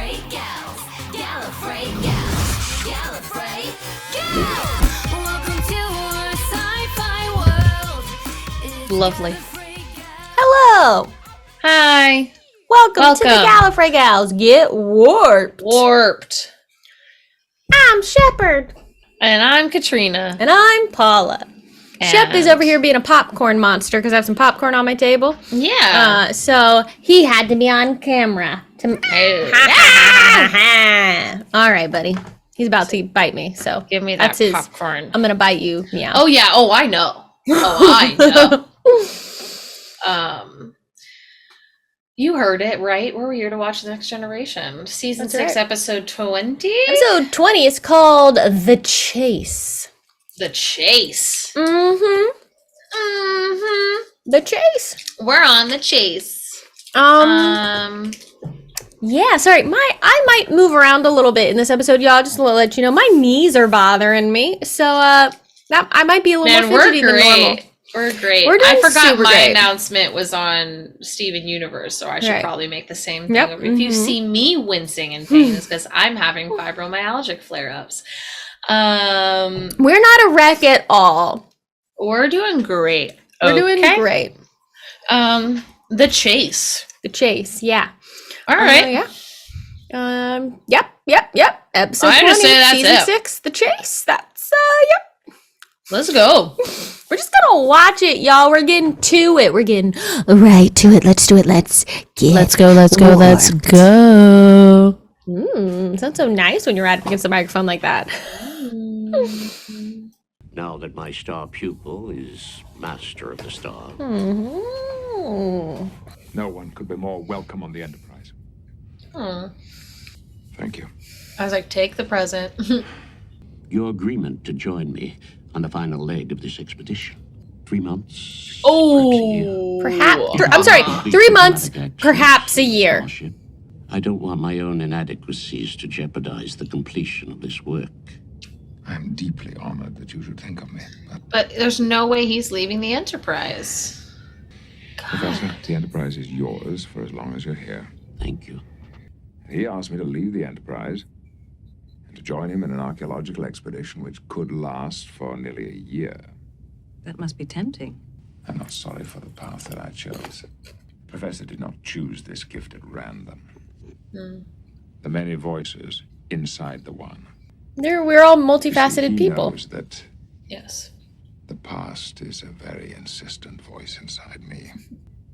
Gallifrey gals. Gallifrey gals. Gallifrey gals. Welcome to our sci-fi world. Lovely. Hello. Hi. Welcome to the Gallifrey Gals. Get warped. Warped. I'm Shepard. And I'm KATRINA. And I'm Paula. Shep is over here being a popcorn monster because I have some popcorn on my table. Yeah. So he had to be on camera. All right, buddy. He's about to bite me. So Give me that that's popcorn. I'm gonna bite you. Meow. Oh yeah. Oh, I know. Oh, I know. You heard it, right? We're here to watch The Next Generation. Season 6, episode 20? Episode 20 is called The Chase. The Chase. The Chase. We're on the chase. Yeah, sorry. I might move around a little bit in this episode, y'all, just to let you know. My knees are bothering me. So that I might be a little more fidgety than normal. We're great. We're doing I forgot super my great. announcement was on Steven Universe, so I should probably make the same thing. Yep. If you see me wincing in pain, it's because I'm having fibromyalgic flare-ups. We're not a wreck at all. We're doing great. We're doing great. The Chase. The Chase, yeah. All right. Yeah. Yep. Episode I'm 20, gonna say that's season it. 6, The Chase. That's yep. Let's go. We're just gonna watch it, y'all. We're getting to it. We're getting right to it. Let's do it. Let's go. Let's go. Sounds so nice when you're right up against the microphone like that. Now that my star pupil is master of the star. Mm-hmm. No one could be more welcome on the Enterprise. Thank you. I was like, take the present. Your agreement to join me on the final leg of this expedition. 3 months. Perhaps. I'm sorry. 3 months, perhaps a year. I don't want my own inadequacies to jeopardize the completion of this work. I'm deeply honored that you should think of me. But there's no way he's leaving the Enterprise. Professor, the Enterprise is yours for as long as you're here. Thank you. He asked me to leave the Enterprise and to join him in an archaeological expedition which could last for nearly a year. That must be tempting. I'm not sorry for the path that I chose. Professor did not choose this gift at random. The many voices inside the one. We're all You see, multifaceted he people. knows that Yes. the past is a very insistent voice inside me.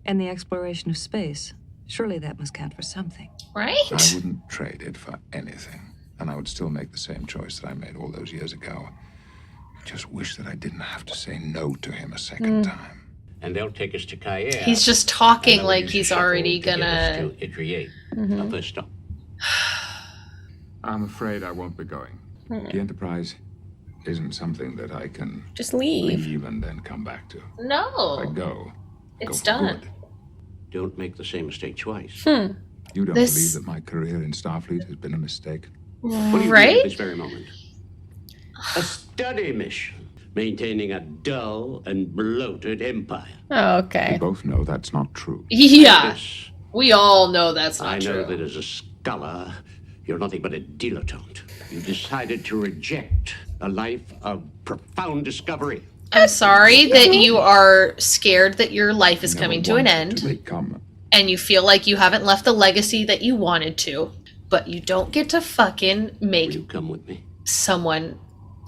And the exploration of space. Surely that must count for something. Right? I wouldn't trade it for anything. And I would still make the same choice that I made all those years ago. I just wish that I didn't have to say no to him a second time. And they'll take us to Kair. He's just talking And like they'll use he's a shuttle already to get us gonna... to Idriate, our first stop. I'm afraid I won't be going. The Enterprise isn't something that I can Just leave. leave and then come back to. If I No. go, It's for done. good. Don't make the same mistake twice. You don't This- believe that my career in Starfleet has been a mistake? What are you doing Right? at this very moment? A study mission, maintaining a dull and bloated empire. Oh, We okay. both know that's not true. Yeah. Yes, We all know that's I not know true. that as a scholar, you're nothing but a dilettante. You decided to reject a life of profound discovery. I'm sorry that you are scared that your life is coming to an end, To become and you feel like you haven't left the legacy that you wanted to, but you don't get to fucking Will make you come with me? someone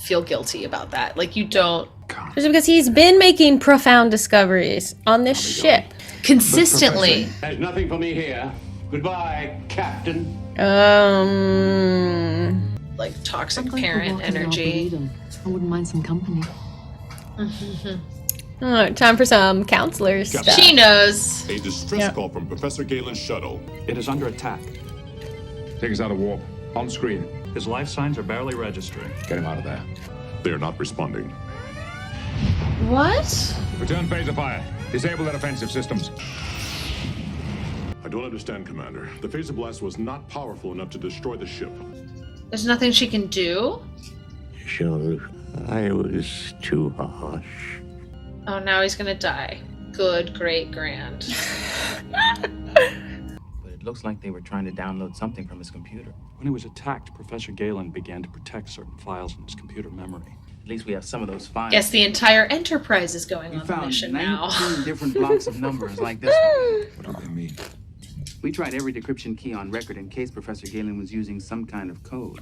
feel guilty about that. Like, you don't Just because he's been making profound discoveries on this ship. consistently. There's nothing for me here. Goodbye, Captain. Like toxic parent energy. I wouldn't mind some company. Oh, time for some counselor stuff. She knows. A distress call from Professor Galen's shuttle. It is under attack. Take us out of warp. On screen. His life signs are barely registering. Get him out of there. They are not responding. What? Return phaser fire. Disable their offensive systems. I don't understand, Commander. The phaser blast was not powerful enough to destroy the ship. There's nothing she can do? Sure, I was too harsh. Oh, now he's gonna die. Good, great, grand. It looks like they were trying to download something from his computer. When he was attacked, Professor Galen began to protect certain files in his computer memory. At least we have some of those files. Guess the entire Enterprise is going We on the found mission 19 now. different blocks of numbers like this one. What do they mean? We tried every decryption key on record in case Professor Galen was using some kind of code.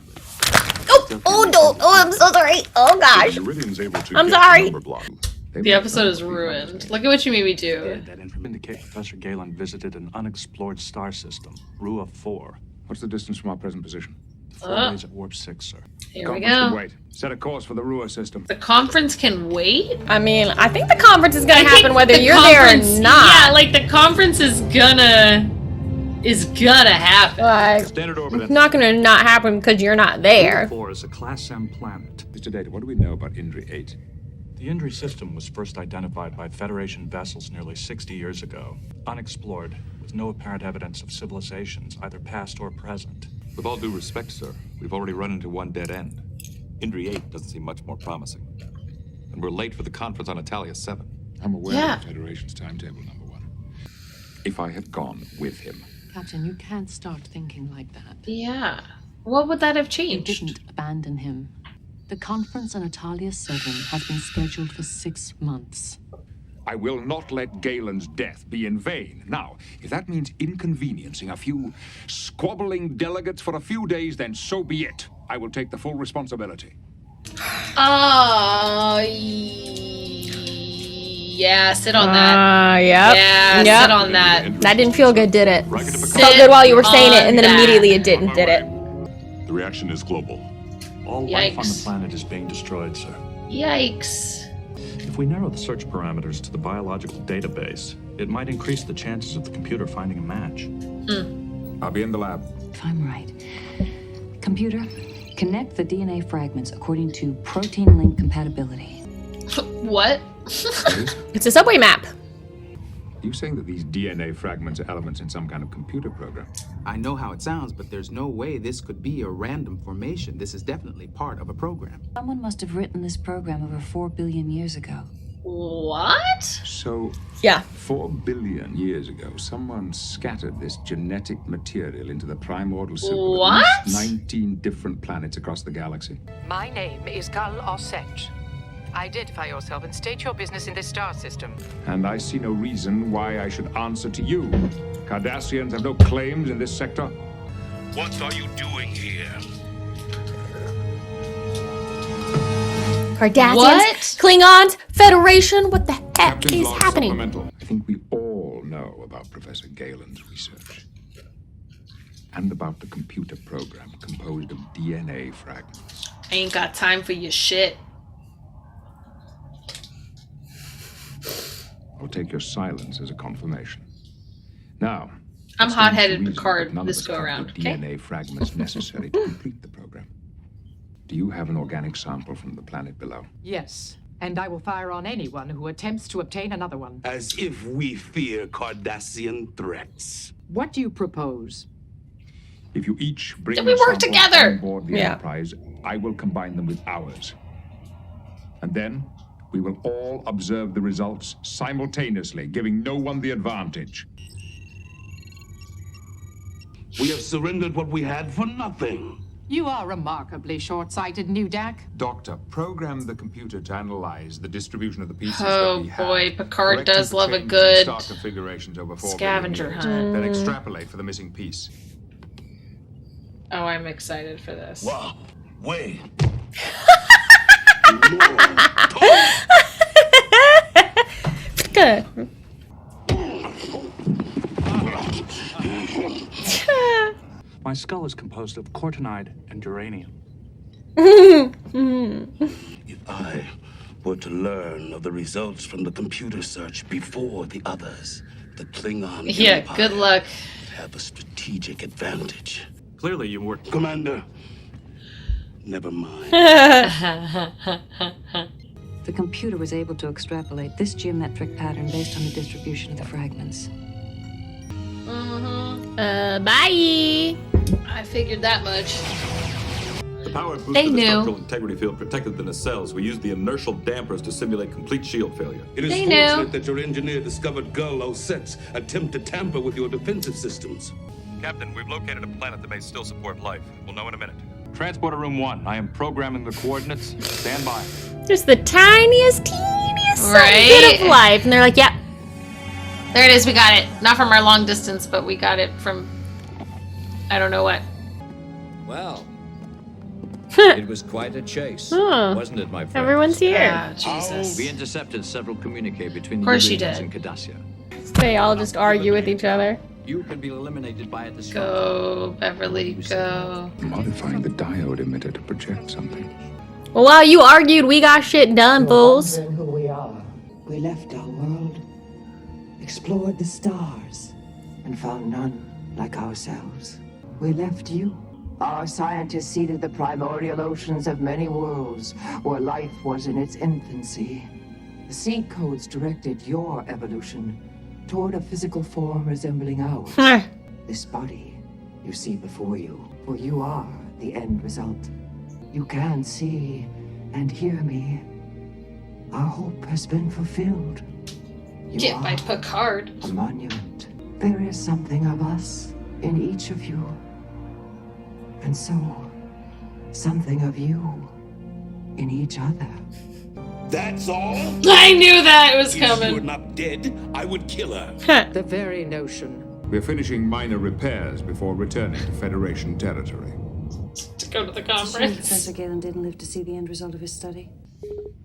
I'm so sorry. Oh gosh. Iridium's able to I'm get sorry. the number block. The episode is ruined. Look at what you made me do. That information Indicate Professor Galen visited an unexplored star system, Rua 4. What's the distance from our present position? 4 days at warp 6, sir. Here we Conference can go. wait. Set a course for the Rua system. The conference can wait? I mean, I think the conference is gonna I think happen whether the you're there or conference- not. Yeah, like the conference is gonna happen. Like, Standard orbit. it's not gonna not happen because you're not there. Rua 4 is a Class M planet. Mr. Data, what do we know about Indri 8? The Indri system was first identified by Federation vessels nearly 60 years ago, unexplored, with no apparent evidence of civilizations, either past or present. With all due respect, sir, we've already run into one dead end. Indri 8 doesn't seem much more promising. And we're late for the conference on Italia 7. I'm aware Yeah. of the Federation's timetable, number one. If I had gone with him, Captain, you can't start thinking like that. Yeah. What would that have You changed? didn't abandon him. The conference on Italia 7 has been scheduled for 6 months. I will not let Galen's death be in vain. Now, if that means inconveniencing a few squabbling delegates for a few days, then so be it. I will take the full responsibility. Oh, yeah, sit on that. Yep. Yeah, Yep. sit on that. That didn't feel good, did it? Sit Felt good while you were saying it, and then on immediately that. it didn't, did it? The reaction is global. All life on the Yikes. planet is being destroyed, sir. Yikes. If we narrow the search parameters to the biological database, it might increase the chances of the computer finding a match. I'll be in the lab. If I'm right. Computer, connect the DNA fragments according to protein link compatibility. What? It's a subway map. Are you saying that these DNA fragments are elements in some kind of computer program? I know how it sounds, but there's no way this could be a random formation. This is definitely part of a program. Someone must have written this program over 4 billion years ago. What? So, Yeah. 4 billion years ago, someone scattered this genetic material into the primordial simple of What? at least 19 different planets across the galaxy. My name is Gal Osset. Identify yourself and state your business in this star system. And I see no reason why I should answer to you. Cardassians have no claims in this sector. What are you doing here? Cardassians, What? Klingons, Federation, what the heck Captain's is log happening? supplemental. I think we all know about Professor Galen's research. And about the computer program composed of DNA fragments. I ain't got time for your shit. I'll take your silence as a confirmation. Now, I'm it stands to hot-headed reason Picard that none of this us go have around, the okay? DNA fragments necessary to complete the program. Do you have an organic sample from the planet below? Yes, and I will fire on anyone who attempts to obtain another one. As if we fear Cardassian threats. What do you propose? If you each bring Then we your work samples together. on board the Yeah. Enterprise, I will combine them with ours. And then we will all observe the results simultaneously, giving no one the advantage. We have surrendered what we had for nothing. You are remarkably short-sighted, Nudak. Doctor, program the computer to analyze the distribution of the pieces Oh, that we have. boy, Picard Correct does the love a changes in good star configurations over 4 scavenger billion years. hunt. Then extrapolate for the missing piece. Oh, I'm excited for this. Wow. Wait. Good. My skull is composed of cortinide and uranium. If I were to learn of the results from the computer search before the others, the Klingon Yeah, Empire good luck. would have a strategic advantage. Clearly you weren't. Commander, never mind. The computer was able to extrapolate this geometric pattern based on the distribution of the fragments. Bye. I figured that much. The power boost They of the knew. structural integrity field protected the nacelles. We used the inertial dampers to simulate complete shield failure. It is They knew. fortunate that your engineer discovered Gal Osset's attempt to tamper with your defensive systems. Captain, we've located a planet that may still support life. We'll know in a minute. Transporter room 1. I am programming the coordinates. Stand by. Just the teeniest Right? bit of life. And they're like, yep. There it is. We got it. Not from our long distance, but we got it from I don't know what. Well, it was quite a chase, wasn't it, my friend? Everyone's here. Ah, Jesus. We intercepted several communique between Of the course you Urians did. and Cardassia. They all just argue with each other. You can be eliminated by a disruptor. Go, Beverly, go. Modifying the diode emitter to project something. Well, while you argued, we got shit done, fools. Wondering who we are. We left our world, explored the stars, and found none like ourselves. We left you. Our scientists seeded the primordial oceans of many worlds where life was in its infancy. The seed codes directed your evolution toward a physical form resembling ours. This body you see before you, for you are the end result. You can see and hear me. Our hope has been fulfilled. You Get by are Picard. a monument. There is something of us in each of you. And so, something of you in each other. That's all? I knew that was If coming. she were not dead, I would kill her. The very notion. We're finishing minor repairs before returning to Federation territory. To go to the It's a shame conference. Professor Galen didn't live to see the end result of his study.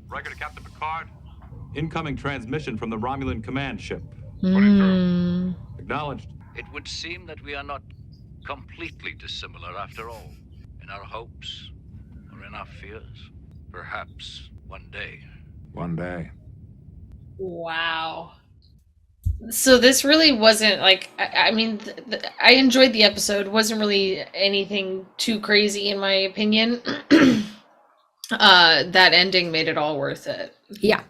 Record to Captain Picard. Incoming transmission from the Romulan command ship. Acknowledged. It would seem that we are not completely dissimilar after all, in our hopes or in our fears. Perhaps one day. One day. Wow. So this really wasn't like, I mean, I enjoyed the episode. Wasn't really anything too crazy in my opinion. That ending made it all worth it. Yeah.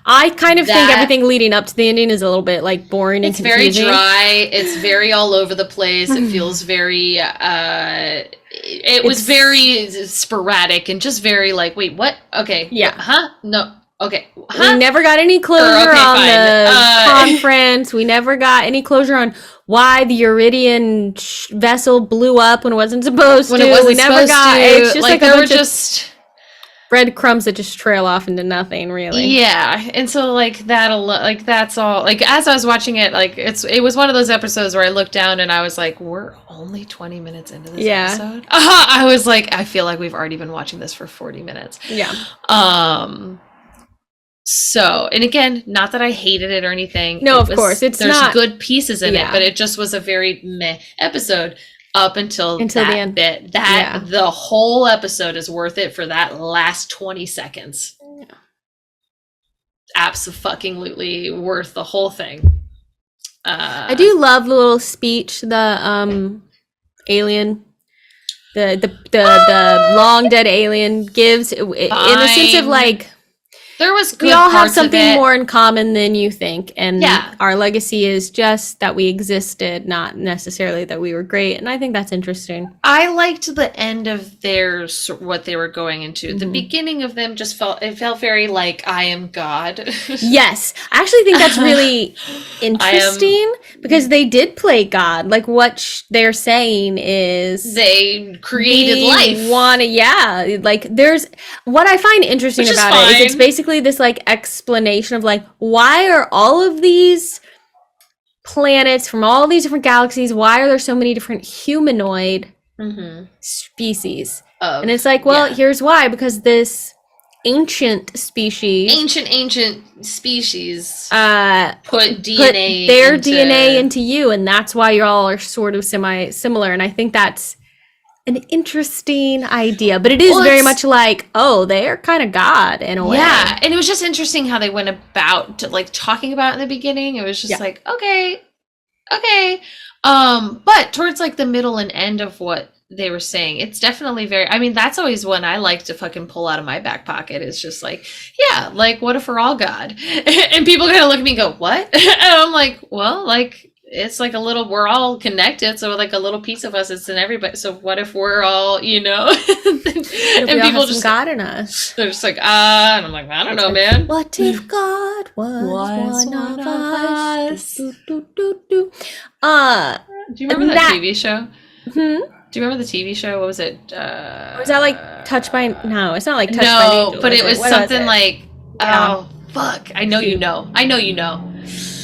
I kind of think everything leading up to the ending is a little bit like boring and It's very confusing. dry. It's very all over the place. It feels very, it was very sporadic and just very like, wait, what? Okay. Yeah. Huh? No. Okay. Huh? We never got any closure Okay, on fine. the conference. We never got any closure on why the Uridian vessel blew up when it wasn't supposed When to. it wasn't we never supposed got. to. It's just like there a were bunch of just breadcrumbs that just trail off into nothing, really. Yeah, and so like that's all. Like as I was watching it, like it was one of those episodes where I looked down and I was like, we're only 20 minutes into this episode. I was like, I feel like we've already been watching this for 40 minutes. Yeah. So, and again, not that I hated it or anything. No, of course, it's there's not- good pieces in Yeah. it, but it just was a very meh episode up until the that end. bit. Yeah. The whole episode is worth it for that last 20 seconds. Yeah. Absolutely worth the whole thing. I do love the little speech the alien, the long dead alien gives in the sense of Fine. like There was good we all have parts of something it. more in common than you think, and Yeah. our legacy is just that we existed, not necessarily that we were great. And I think that's interesting. I liked the end of theirs, what they were going into. The Mhm. beginning of them just felt very like I am God. Yes, I actually think that's really interesting because they did play God. Like what they're saying is they created we life. Like there's what I find interesting Which is about it is it's fine. basically this like explanation of like why are all of these planets from all these different galaxies, why are there so many different humanoid species? And it's like, well, here's why, because this ancient species ancient species put DNA their into- DNA into you, and that's why you all are sort of similar. And I think that's an interesting idea, but it is Well, very it's- much like, oh, they're kind of God in a way. Yeah, and it was just interesting how they went about like talking about it in the beginning. It was just Yeah. like, okay. But towards like the middle and end of what they were saying, it's definitely very, I mean, that's always one I like to fucking pull out of my back pocket. It's just like, yeah, like what if we're all God? And people kind of look at me and go, what? And I'm like, well, like it's like a little, we're all connected, so like a little piece of us is in everybody. So what if we're all, you know, and people just God in us. they're just like, and I'm like, I don't know, man. What if God was one of us? Do, do, do, do. Do you remember that TV show? Hmm? Do you remember the TV show? What was it? Was that like Touched by? No, it's not like Touched by an No, Angel, but it was What something it? like, oh, fuck. I know you know. I know you know.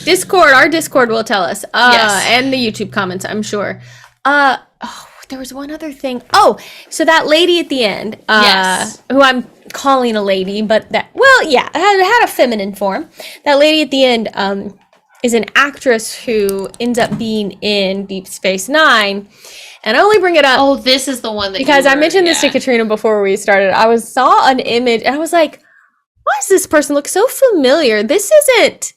Discord, our Discord will tell us. Yes. And the YouTube comments, I'm sure. There was one other thing. Oh, so that lady at the end, Yes. who I'm calling a lady, but that, well, yeah, had a feminine form. That lady at the end is an actress who ends up being in Deep Space Nine. And I only bring it up. Oh, this is the one that because I mentioned this to Katrina before we started. I saw an image and I was like, why does this person look so familiar? This isn't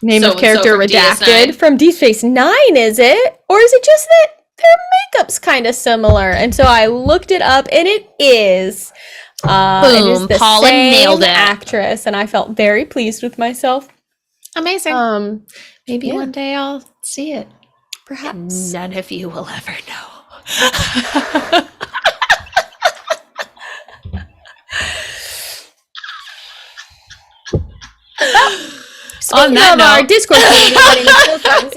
name of character redacted from Deep Space Nine, is it? Or is it just that their makeup's kind of similar? And so I looked it up and it is. It is the Paula same nailed it. actress, and I felt very pleased with myself. Amazing. Maybe yeah. one day I'll see it. Perhaps. None of you will ever know. Speaking of our Discord community,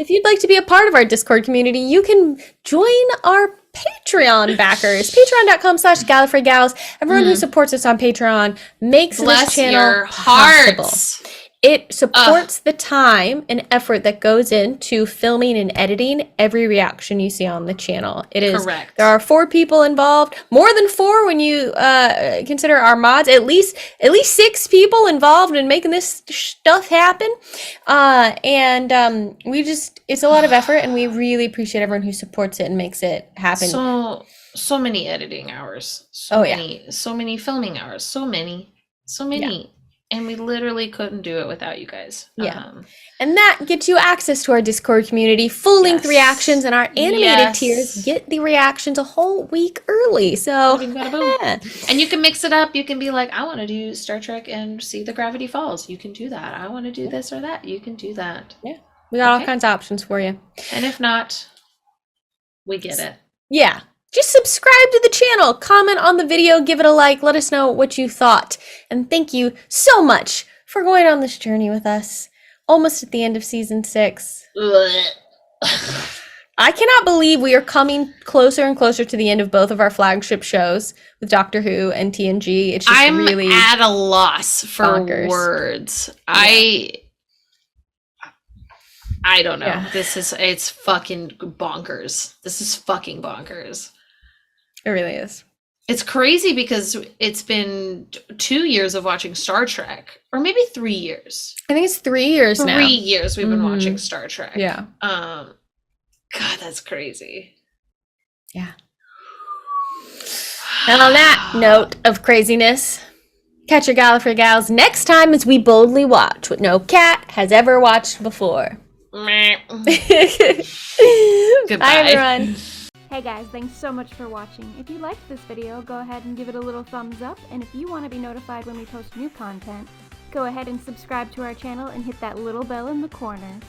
if you'd like to be a part of our Discord community, you can join our Patreon backers. Patreon.com/GallifreyGals. Everyone who supports us on Patreon makes Bless this channel your possible. hearts. It supports the time and effort that goes into filming and editing every reaction you see on the channel. It is Correct. There are 4 people involved, more than 4 when you consider our mods. At least 6 people involved in making this stuff happen. It's a lot of effort, and we really appreciate everyone who supports it and makes it happen. So many editing hours. So many filming hours. So many. Yeah. And we literally couldn't do it without you guys. Yeah. And that gets you access to our Discord community, full-length reactions, and our animated tiers get the reactions a whole week early. So, yeah. And you can mix it up. You can be like, I want to do Star Trek and see the Gravity Falls. You can do that. I want to do this or that. You can do that. Yeah. We got all kinds of options for you. And if not, we get it. Yeah. Just subscribe to the channel, comment on the video, give it a like, let us know what you thought. And thank you so much for going on this journey with us. Almost at the end of season 6. I cannot believe we are coming closer and closer to the end of both of our flagship shows with Doctor Who and TNG. It's just I'm really at a loss for bonkers. words. Yeah. I don't know. Yeah. It's fucking bonkers. This is fucking bonkers. It really is. It's crazy because it's been 2 years of watching Star Trek, or maybe 3 years. I think it's 3 years now. 3 years we've been watching Star Trek. Yeah. God, that's crazy. Yeah. And on that note of craziness, catch your Gallifrey Gals next time as we boldly watch what no cat has ever watched before. Goodbye. Bye, everyone. Hey guys, thanks so much for watching. If you liked this video, go ahead and give it a little thumbs up, and if you want to be notified when we post new content, go ahead and subscribe to our channel and hit that little bell in the corner.